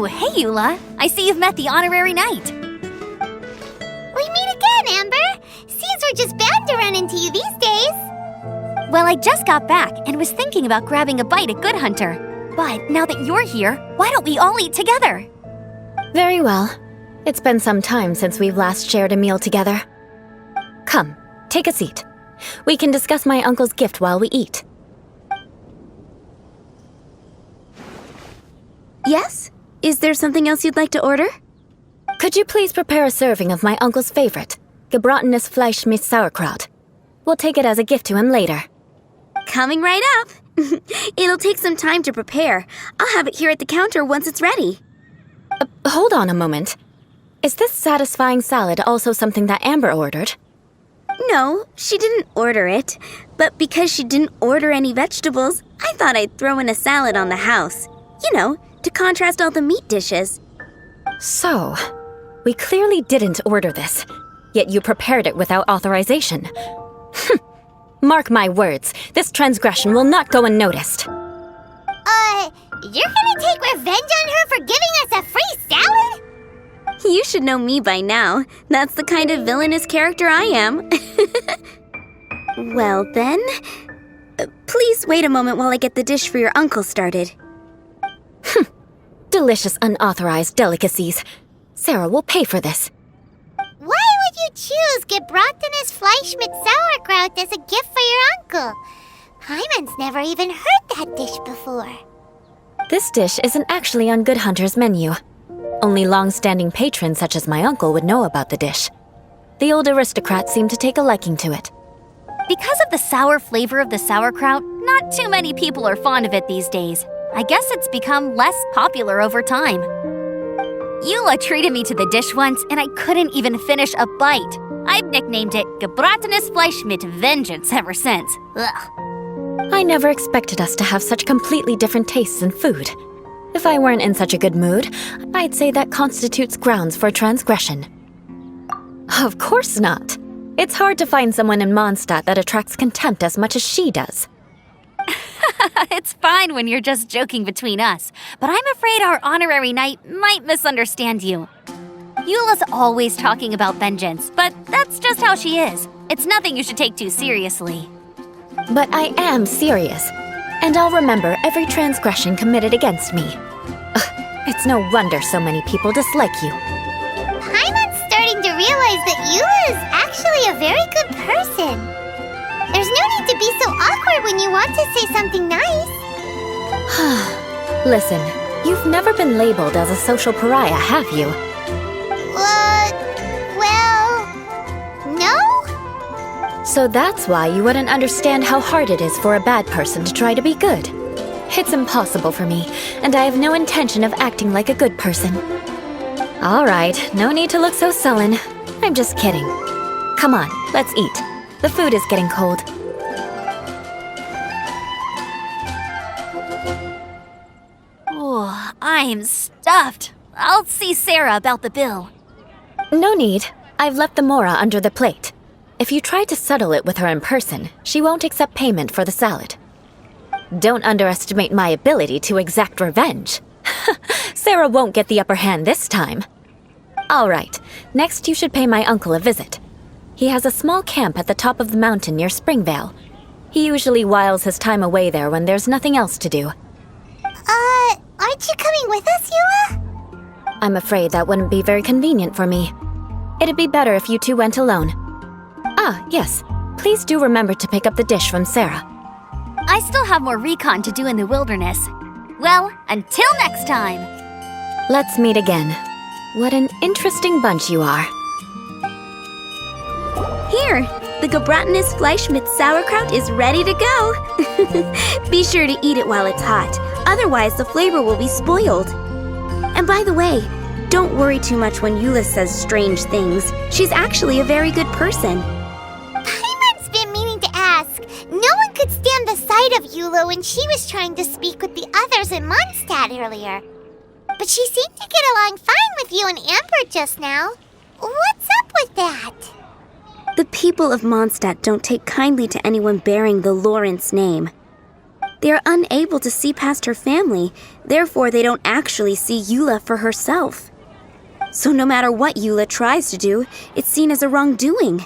Oh, hey, Eula. I see you've met the honorary knight. We meet again, Amber. Seems we're just bound to run into you these days. Well, I just got back and was thinking about grabbing a bite at Good Hunter. But now that you're here, why don't we all eat together? Very well. It's been some time since we've last shared a meal together. Come, take a seat. We can discuss my uncle's gift while we eat. Yes? Is there something else you'd like to order? Could you please prepare a serving of my uncle's favorite, gebratenes Fleisch mit Sauerkraut? We'll take it as a gift to him later. Coming right up. It'll take some time to prepare. I'll have it here at the counter once it's ready. Hold on a moment. Is this satisfying salad also something that Amber ordered? No, she didn't order it. But because she didn't order any vegetables, I thought I'd throw in a salad on the house. You know, to contrast all the meat dishes. So, we clearly didn't order this, yet you prepared it without authorization. Mark my words, this transgression will not go unnoticed. You're gonna take revenge on her for giving us a free salad? You should know me by now. That's the kind of villainous character I am. Well then, please wait a moment while I get the dish for your uncle started. Delicious unauthorized delicacies. Sarah will pay for this. Why would you choose gebratenes Fleisch mit Sauerkraut as a gift for your uncle? Hyman's never even heard that dish before. This dish isn't actually on Good Hunter's menu. Only long-standing patrons such as my uncle would know about the dish. The old aristocrat seemed to take a liking to it. Because of the sour flavor of the sauerkraut, not too many people are fond of it these days. I guess it's become less popular over time. Eula treated me to the dish once, and I couldn't even finish a bite. I've nicknamed it gebratenes Fleisch mit Vengeance ever since. Ugh. I never expected us to have such completely different tastes in food. If I weren't in such a good mood, I'd say that constitutes grounds for transgression. Of course not. It's hard to find someone in Mondstadt that attracts contempt as much as she does. It's fine when you're just joking between us, but I'm afraid our honorary knight might misunderstand you. Eula's always talking about vengeance, but that's just how she is. It's nothing you should take too seriously. But I am serious, and I'll remember every transgression committed against me. It's no wonder so many people dislike you. Hyman's starting to realize that Eula is actually a very good person. There's no need to be so awkward when you want to say something nice. Listen, you've never been labeled as a social pariah, have you? Well, no? So that's why you wouldn't understand how hard it is for a bad person to try to be good. It's impossible for me, and I have no intention of acting like a good person. All right, no need to look so sullen. I'm just kidding. Come on, let's eat. The food is getting cold. Oh, I'm stuffed. I'll see Sarah about the bill. No need. I've left the mora under the plate. If you try to settle it with her in person, she won't accept payment for the salad. Don't underestimate my ability to exact revenge. Sarah won't get the upper hand this time. All right, next you should pay my uncle a visit. He has a small camp at the top of the mountain near Springvale. He usually whiles his time away there when there's nothing else to do. Aren't you coming with us, Eula? I'm afraid that wouldn't be very convenient for me. It'd be better if you two went alone. Ah, yes. Please do remember to pick up the dish from Sarah. I still have more recon to do in the wilderness. Well, until next time. Let's meet again. What an interesting bunch you are. Here, the gebratenes Fleisch mit Sauerkraut is ready to go. Be sure to eat it while it's hot, otherwise the flavor will be spoiled. And by the way, don't worry too much when Eula says strange things. She's actually a very good person. Hyman's been meaning to ask. No one could stand the sight of Eula when she was trying to speak with the others in Mondstadt earlier. But she seemed to get along fine with you and Amber just now. What's up with that? The people of Mondstadt don't take kindly to anyone bearing the Lawrence name. They are unable to see past her family, therefore they don't actually see Eula for herself. So no matter what Eula tries to do, it's seen as a wrongdoing.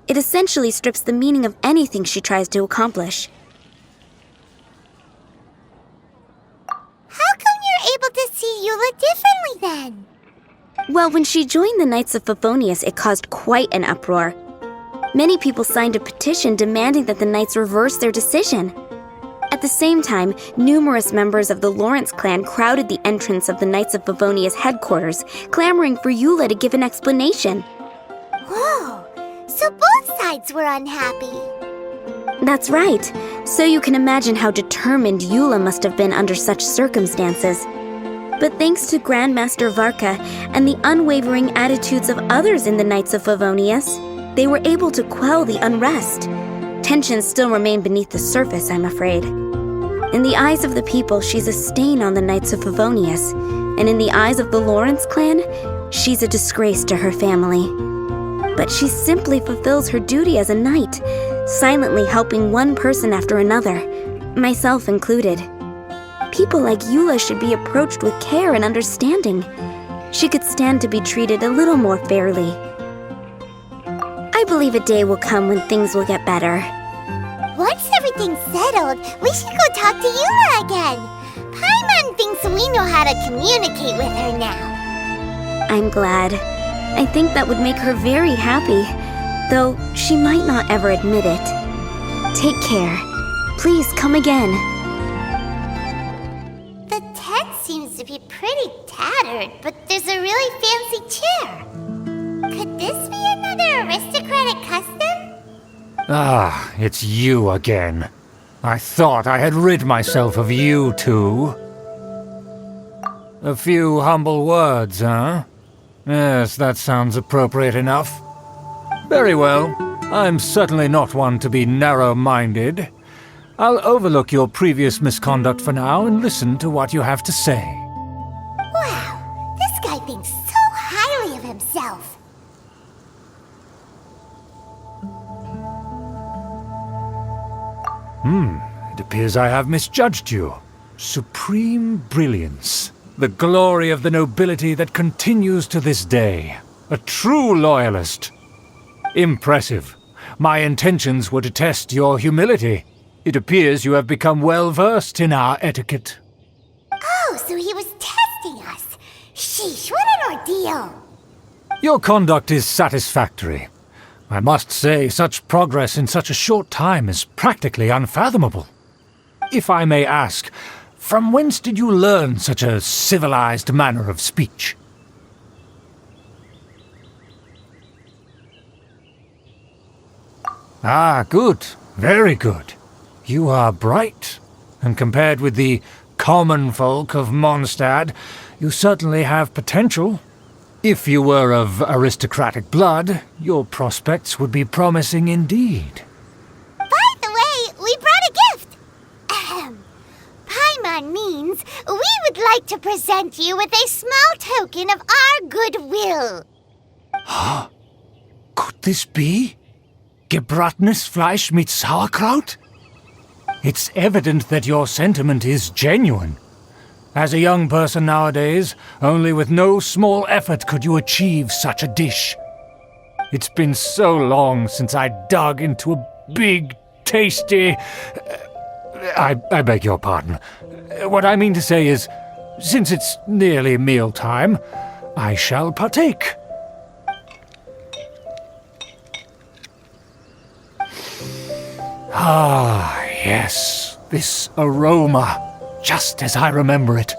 It essentially strips the meaning of anything she tries to accomplish. How come you're able to see Eula differently then? Well, when she joined the Knights of Favonius, it caused quite an uproar. Many people signed a petition demanding that the Knights reverse their decision. At the same time, numerous members of the Lawrence clan crowded the entrance of the Knights of Favonius headquarters, clamoring for Eula to give an explanation. Whoa, so both sides were unhappy. That's right. So you can imagine how determined Eula must have been under such circumstances. But thanks to Grandmaster Varka and the unwavering attitudes of others in the Knights of Favonius, they were able to quell the unrest. Tensions still remain beneath the surface, I'm afraid. In the eyes of the people, she's a stain on the Knights of Favonius, and in the eyes of the Lawrence clan, she's a disgrace to her family. But she simply fulfills her duty as a knight, silently helping one person after another, myself included. People like Eula should be approached with care and understanding. She could stand to be treated a little more fairly. I believe a day will come when things will get better. Once everything's settled, we should go talk to Eula again. Paimon thinks we know how to communicate with her now. I'm glad. I think that would make her very happy, though she might not ever admit it. Take care. Please come again. The tent seems to be pretty tattered, but there's a really fancy chair. Could this be another aristocratic custom? Ah, it's you again. I thought I had rid myself of you two. A few humble words, huh? Yes, that sounds appropriate enough. Very well. I'm certainly not one to be narrow-minded. I'll overlook your previous misconduct for now and listen to what you have to say. Wow, this guy thinks so highly of himself. It appears I have misjudged you. Supreme brilliance. The glory of the nobility that continues to this day. A true loyalist. Impressive. My intentions were to test your humility. It appears you have become well-versed in our etiquette. Oh, so he was testing us. Sheesh, what an ordeal. Your conduct is satisfactory. I must say, such progress in such a short time is practically unfathomable. If I may ask, from whence did you learn such a civilized manner of speech? Ah, good. Very good. You are bright, and compared with the common folk of Mondstadt, you certainly have potential. If you were of aristocratic blood, your prospects would be promising indeed. By the way, we brought a gift. Ahem. Paimon means we would like to present you with a small token of our goodwill. Could this be? Gebratenes Fleisch mit Sauerkraut? It's evident that your sentiment is genuine. As a young person nowadays, only with no small effort could you achieve such a dish. It's been so long since I dug into a big, tasty... I beg your pardon. What I mean to say is, since it's nearly mealtime, I shall partake. Ah, yes, this aroma, just as I remember it,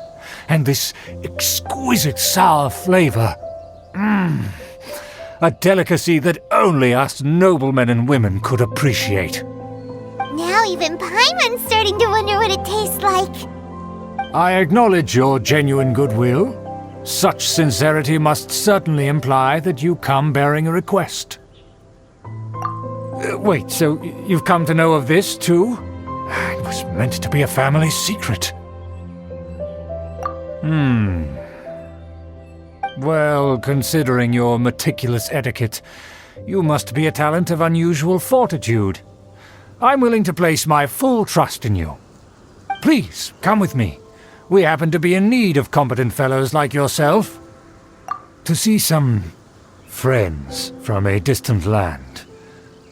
and this exquisite sour flavor. A delicacy that only us noblemen and women could appreciate. Now even Paimon's starting to wonder what it tastes like. I acknowledge your genuine goodwill. Such sincerity must certainly imply that you come bearing a request. Wait, so you've come to know of this, too? It was meant to be a family secret. Well, considering your meticulous etiquette, you must be a talent of unusual fortitude. I'm willing to place my full trust in you. Please, come with me. We happen to be in need of competent fellows like yourself. To see some friends from a distant land.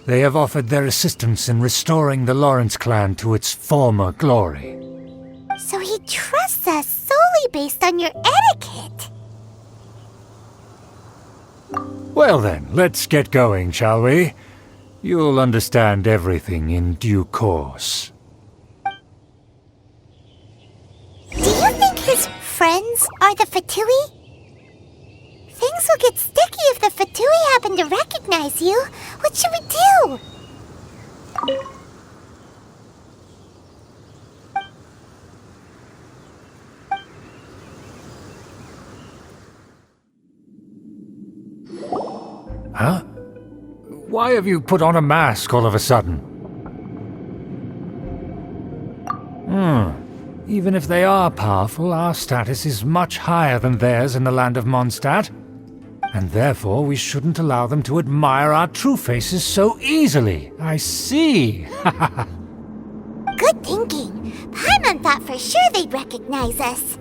They have offered their assistance in restoring the Lawrence clan to its former glory. So he trusts us solely based on your etiquette. Well then, let's get going, shall we? You'll understand everything in due course. Do you think his friends are the Fatui? Things will get sticky if the Fatui happen to recognize you. What should we do? Huh? Why have you put on a mask all of a sudden? Even if they are powerful, our status is much higher than theirs in the land of Mondstadt. And therefore we shouldn't allow them to admire our true faces so easily. I see. Good thinking. Paimon thought for sure they'd recognize us.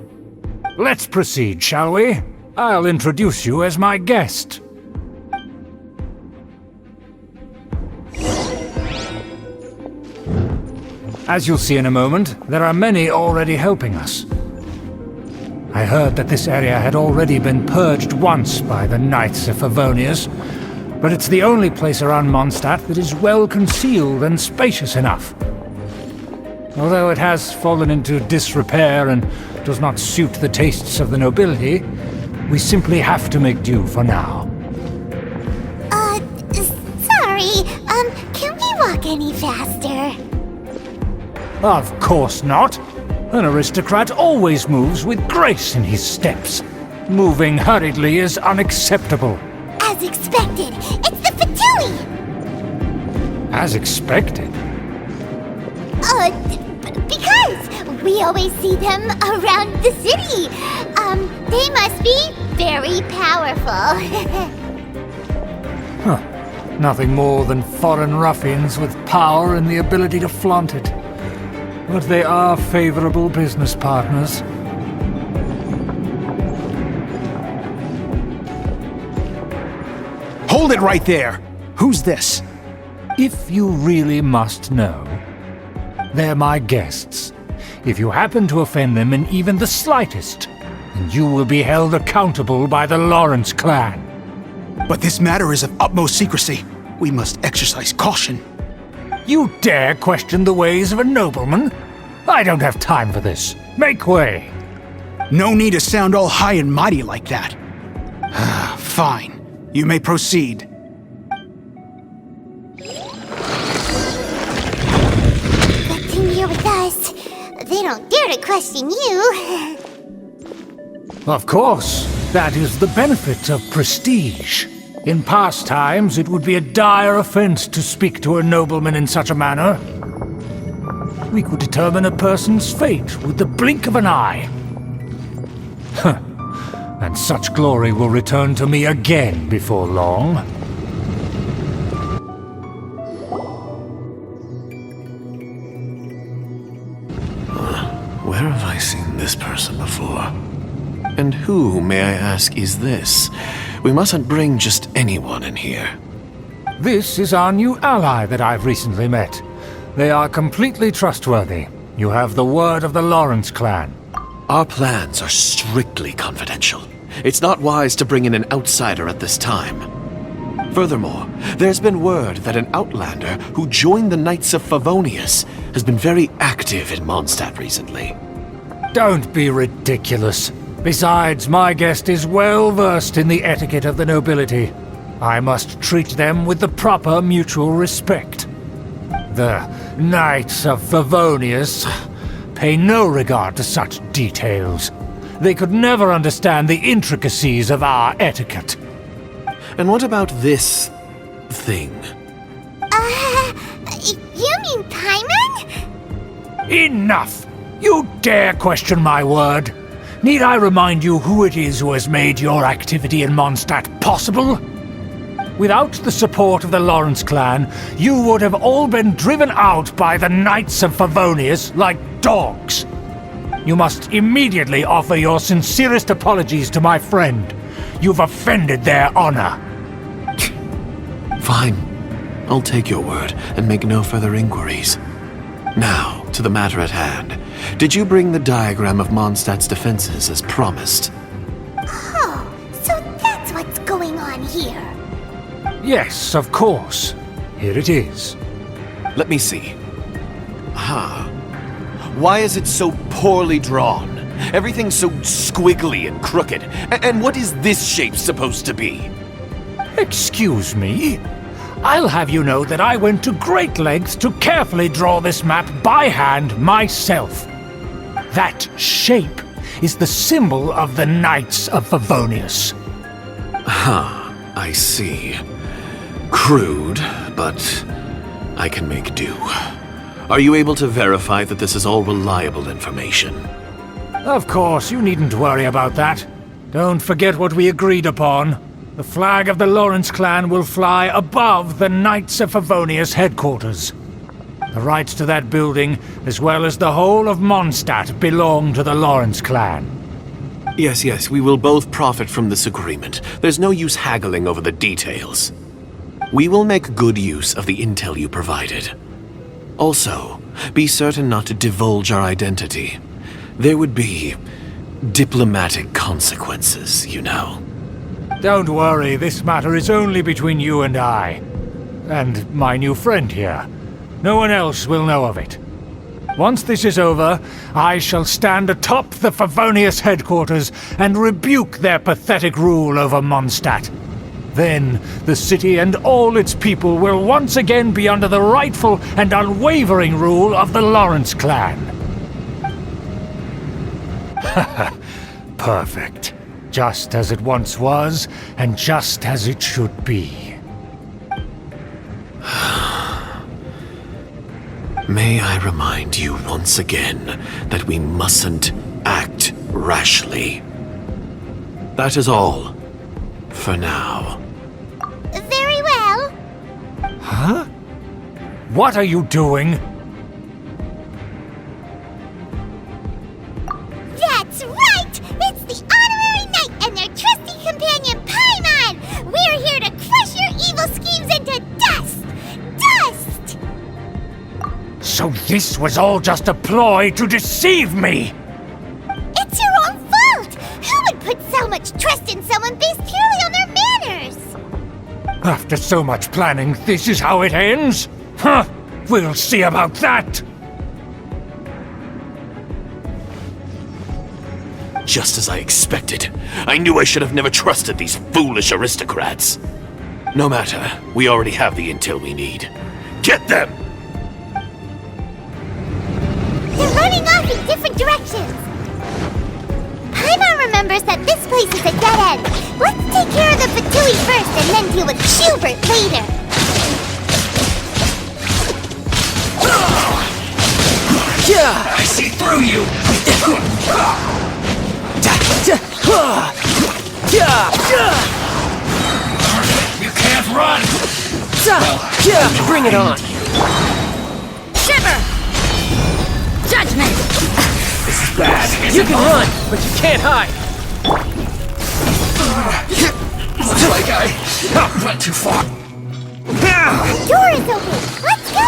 Let's proceed, shall we? I'll introduce you as my guest. As you'll see in a moment, there are many already helping us. I heard that this area had already been purged once by the Knights of Favonius, but it's the only place around Mondstadt that is well concealed and spacious enough. Although it has fallen into disrepair and does not suit the tastes of the nobility, we simply have to make do for now. Sorry, can we walk any faster? Of course not. An aristocrat always moves with grace in his steps. Moving hurriedly is unacceptable. As expected, it's the Fatui! As expected? Because we always see them around the city. They must be very powerful. Nothing more than foreign ruffians with power and the ability to flaunt it. But they are favorable business partners. Hold it right there! Who's this? If you really must know, they're my guests. If you happen to offend them in even the slightest, then you will be held accountable by the Lawrence clan. But this matter is of utmost secrecy. We must exercise caution. You dare question the ways of a nobleman? I don't have time for this. Make way! No need to sound all high and mighty like that. Fine. You may proceed. Good thing you're with us. They don't dare to question you. Of course, that is the benefit of prestige. In past times, it would be a dire offense to speak to a nobleman in such a manner. We could determine a person's fate with the blink of an eye. And such glory will return to me again before long. Where have I seen this person before? And who, may I ask, is this? We mustn't bring just anyone in here. This is our new ally that I've recently met. They are completely trustworthy. You have the word of the Lawrence clan. Our plans are strictly confidential. It's not wise to bring in an outsider at this time. Furthermore, there's been word that an outlander who joined the Knights of Favonius has been very active in Mondstadt recently. Don't be ridiculous. Besides, my guest is well versed in the etiquette of the nobility. I must treat them with the proper mutual respect. The Knights of Favonius pay no regard to such details. They could never understand the intricacies of our etiquette. And what about this thing? You mean Paimon? Enough! You dare question my word? Need I remind you who it is who has made your activity in Mondstadt possible? Without the support of the Lawrence clan, you would have all been driven out by the Knights of Favonius like dogs. You must immediately offer your sincerest apologies to my friend. You've offended their honor. Fine. I'll take your word and make no further inquiries. Now, to the matter at hand. Did you bring the diagram of Mondstadt's defenses as promised? Oh, so that's what's going on here. Yes, of course. Here it is. Let me see. Aha. Why is it so poorly drawn? Everything's so squiggly and crooked. And what is this shape supposed to be? Excuse me? I'll have you know that I went to great lengths to carefully draw this map by hand myself. That shape is the symbol of the Knights of Favonius. I see. Crude, but I can make do. Are you able to verify that this is all reliable information? Of course, you needn't worry about that. Don't forget what we agreed upon. The flag of the Lawrence clan will fly above the Knights of Favonius headquarters. The rights to that building, as well as the whole of Mondstadt, belong to the Lawrence clan. Yes, we will both profit from this agreement. There's no use haggling over the details. We will make good use of the intel you provided. Also, be certain not to divulge our identity. There would be diplomatic consequences, you know. Don't worry, this matter is only between you and I. And my new friend here. No one else will know of it. Once this is over, I shall stand atop the Favonius headquarters and rebuke their pathetic rule over Mondstadt. Then, the city and all its people will once again be under the rightful and unwavering rule of the Lawrence clan. Perfect. Just as it once was, and just as it should be. May I remind you once again that we mustn't act rashly. That is all. For now. Very well. Huh? What are you doing? That's right! It's the Honorary Knight and their trusty companion, Paimon! We're here to crush your evil schemes into dust! Dust! So this was all just a ploy to deceive me! It's your own fault! Who would put so much trust in someone based purely on their manners? After so much planning, this is how it ends? Huh! We'll see about that! Just as I expected. I knew I should have never trusted these foolish aristocrats. No matter, we already have the intel we need. Get them! They're running off in different directions. Paimon remembers that this place is a dead end. Let's take care of the Fatui first and then deal with Schubert later. I see through you! You can't run! Bring it on! Shiver! Judgment! This is bad. You can run, but you can't hide! Looks like I went too far. The door is open. Let's go!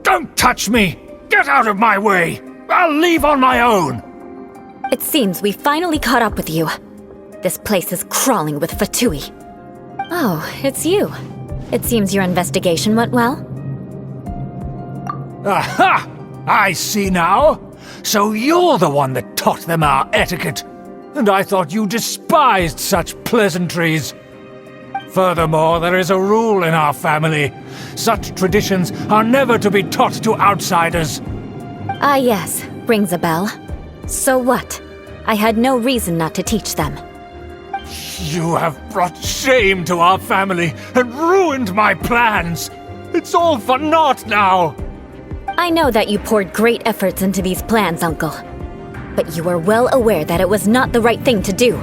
Don't touch me! Get out of my way! I'll leave on my own! It seems we finally caught up with you. This place is crawling with Fatui. Oh, it's you. It seems your investigation went well. Aha! I see now! So you're the one that taught them our etiquette, and I thought you despised such pleasantries. Furthermore, there is a rule in our family. Such traditions are never to be taught to outsiders. Ah yes, rings a bell. So what? I had no reason not to teach them. You have brought shame to our family and ruined my plans. It's all for naught now. I know that you poured great efforts into these plans, Uncle. But you are well aware that it was not the right thing to do.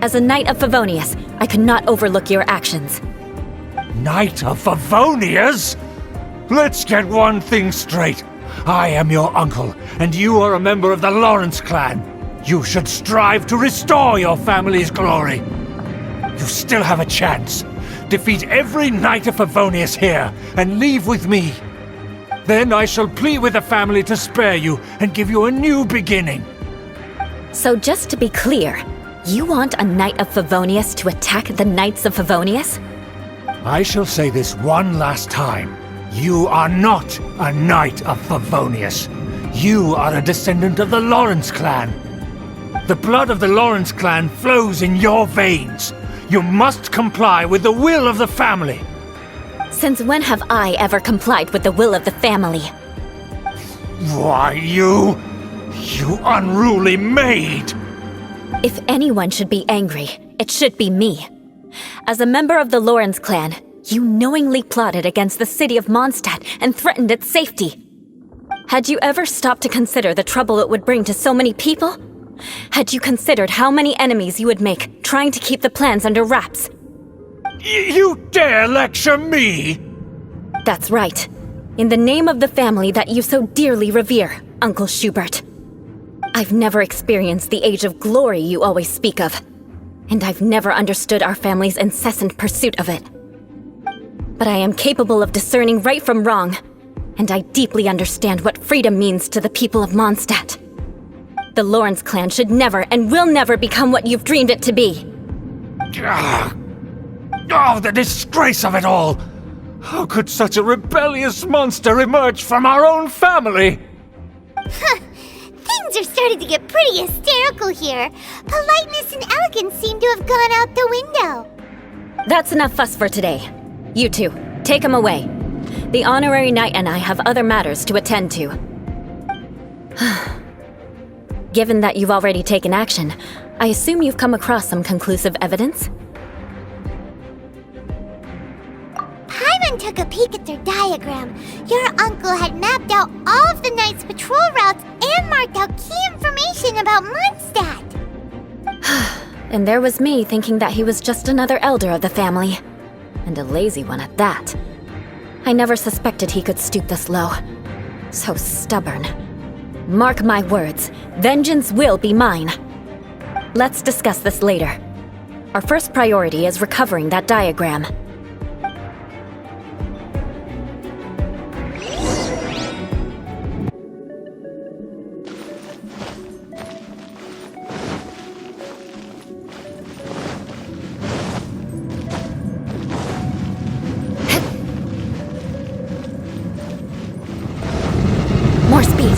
As a Knight of Favonius, I could not overlook your actions. Knight of Favonius? Let's get one thing straight. I am your uncle, and you are a member of the Lawrence clan. You should strive to restore your family's glory. You still have a chance. Defeat every Knight of Favonius here, and leave with me. Then I shall plead with the family to spare you and give you a new beginning. So just to be clear, you want a Knight of Favonius to attack the Knights of Favonius? I shall say this one last time. You are not a Knight of Favonius. You are a descendant of the Lawrence clan. The blood of the Lawrence clan flows in your veins. You must comply with the will of the family. Since when have I ever complied with the will of the family? Why, you unruly maid! If anyone should be angry, it should be me. As a member of the Lawrence clan, you knowingly plotted against the city of Mondstadt and threatened its safety. Had you ever stopped to consider the trouble it would bring to so many people? Had you considered how many enemies you would make trying to keep the plans under wraps? You dare lecture me? That's right. In the name of the family that you so dearly revere, Uncle Schubert. I've never experienced the age of glory you always speak of, and I've never understood our family's incessant pursuit of it. But I am capable of discerning right from wrong, and I deeply understand what freedom means to the people of Mondstadt. The Lawrence clan should never and will never become what you've dreamed it to be. Oh, the disgrace of it all! How could such a rebellious monster emerge from our own family? Things are starting to get pretty hysterical here. Politeness and elegance seem to have gone out the window. That's enough fuss for today. You two, take him away. The honorary knight and I have other matters to attend to. Given that you've already taken action, I assume you've come across some conclusive evidence? Paimon took a peek at their diagram. Your uncle had mapped out all of the Knight's patrol routes and marked out key information about Mondstadt. And there was me thinking that he was just another elder of the family. And a lazy one at that. I never suspected he could stoop this low. So stubborn. Mark my words, vengeance will be mine. Let's discuss this later. Our first priority is recovering that diagram. More speed.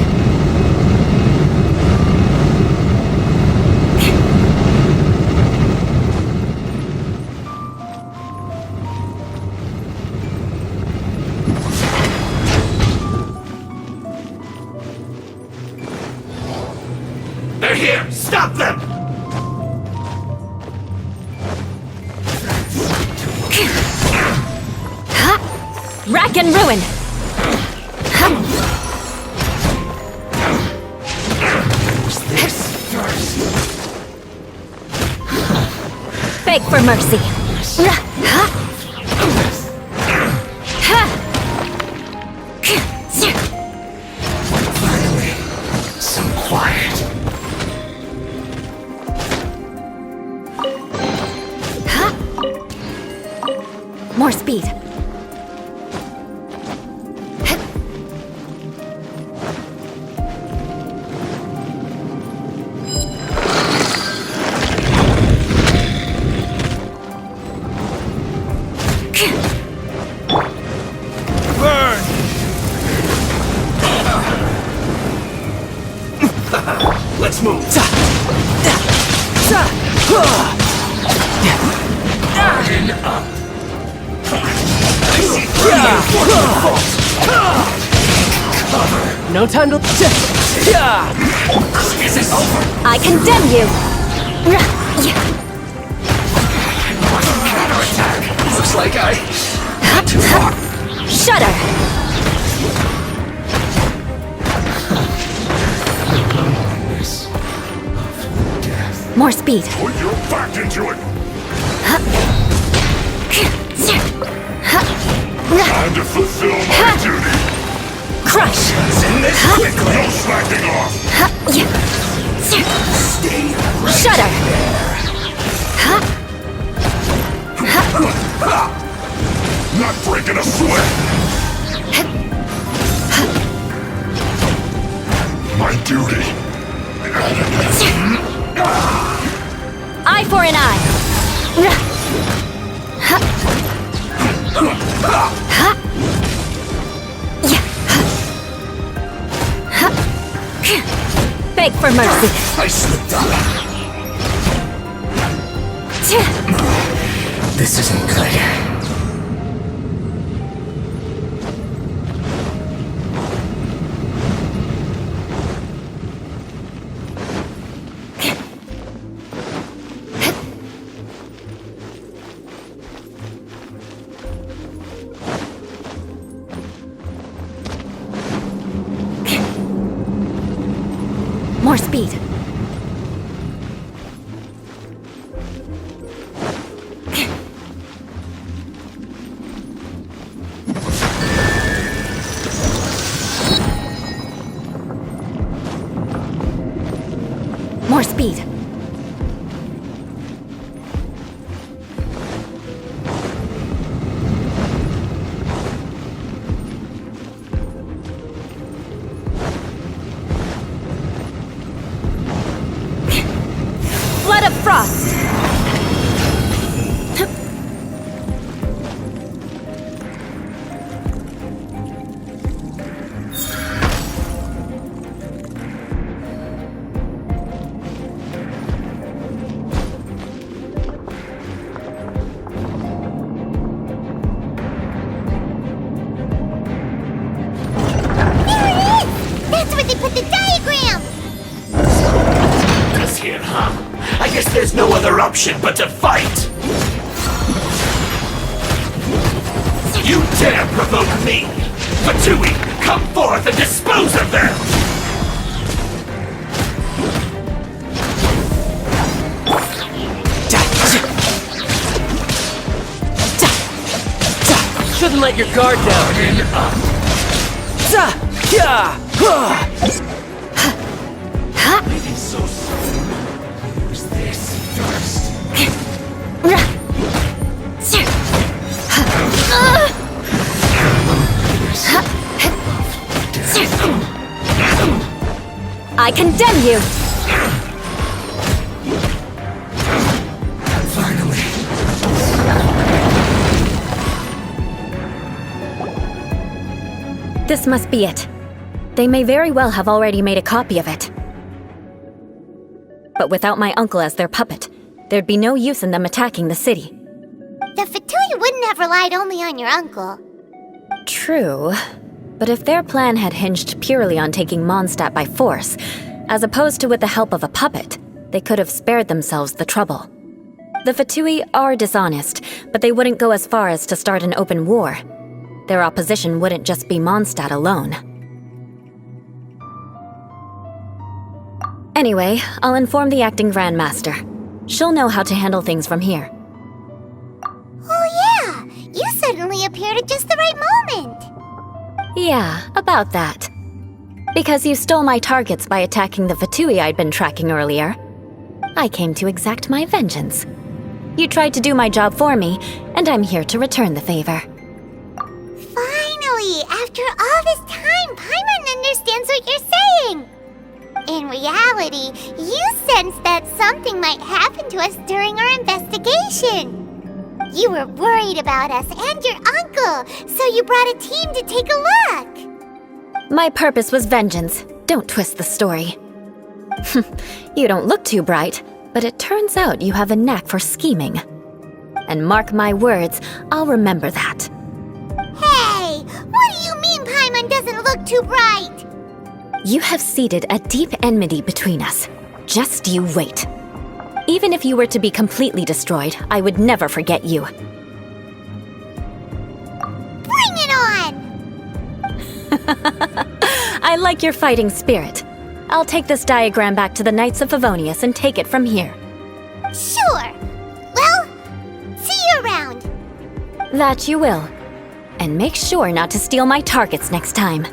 They're here! Stop them! Rack and ruin! Beg for mercy. Finally, some quiet. More speed. Burn! No time to... Is this over? I condemn you! Counterattack. Looks like I went too far. Shudder! More speed. Put your back into it! Time to fulfill my duty! Crush! In this quickly. No slacking off! Stay Shudder! Not breaking a sweat! My duty! Eye for an eye! Beg for mercy. I slipped up. This isn't good. More speed. More speed. Flood of frost! That's where they put the diagram! This here, huh? I guess there's no other option but to fight! You dare provoke me! Fatui, come forth and dispose of them! Shouldn't let your guard down. Maybe so soon. Use this first. I condemn you! Finally. This must be it. They may very well have already made a copy of it. But without my uncle as their puppet, there'd be no use in them attacking the city. The Fatui wouldn't have relied only on your uncle. True. But if their plan had hinged purely on taking Mondstadt by force, as opposed to with the help of a puppet, they could have spared themselves the trouble. The Fatui are dishonest, but they wouldn't go as far as to start an open war. Their opposition wouldn't just be Mondstadt alone. Anyway, I'll inform the acting Grandmaster. She'll know how to handle things from here. Oh yeah! You suddenly appeared at just the right moment! Yeah, about that. Because you stole my targets by attacking the Fatui I'd been tracking earlier. I came to exact my vengeance. You tried to do my job for me, and I'm here to return the favor. Finally! After all this time, Paimon understands what you're saying! In reality, you sensed that something might happen to us during our investigation. You were worried about us and your uncle, so you brought a team to take a look. My purpose was vengeance. Don't twist the story. You don't look too bright, But it turns out you have a knack for scheming. And mark my words, I'll remember that. Hey, what do you mean Paimon doesn't look too bright? You have seeded a deep enmity between us. Just you wait. Even if you were to be completely destroyed, I would never forget you. Bring it on! I like your fighting spirit. I'll take this diagram back to the Knights of Favonius and take it from here. Sure. Well, see you around. That you will. And make sure not to steal my targets next time.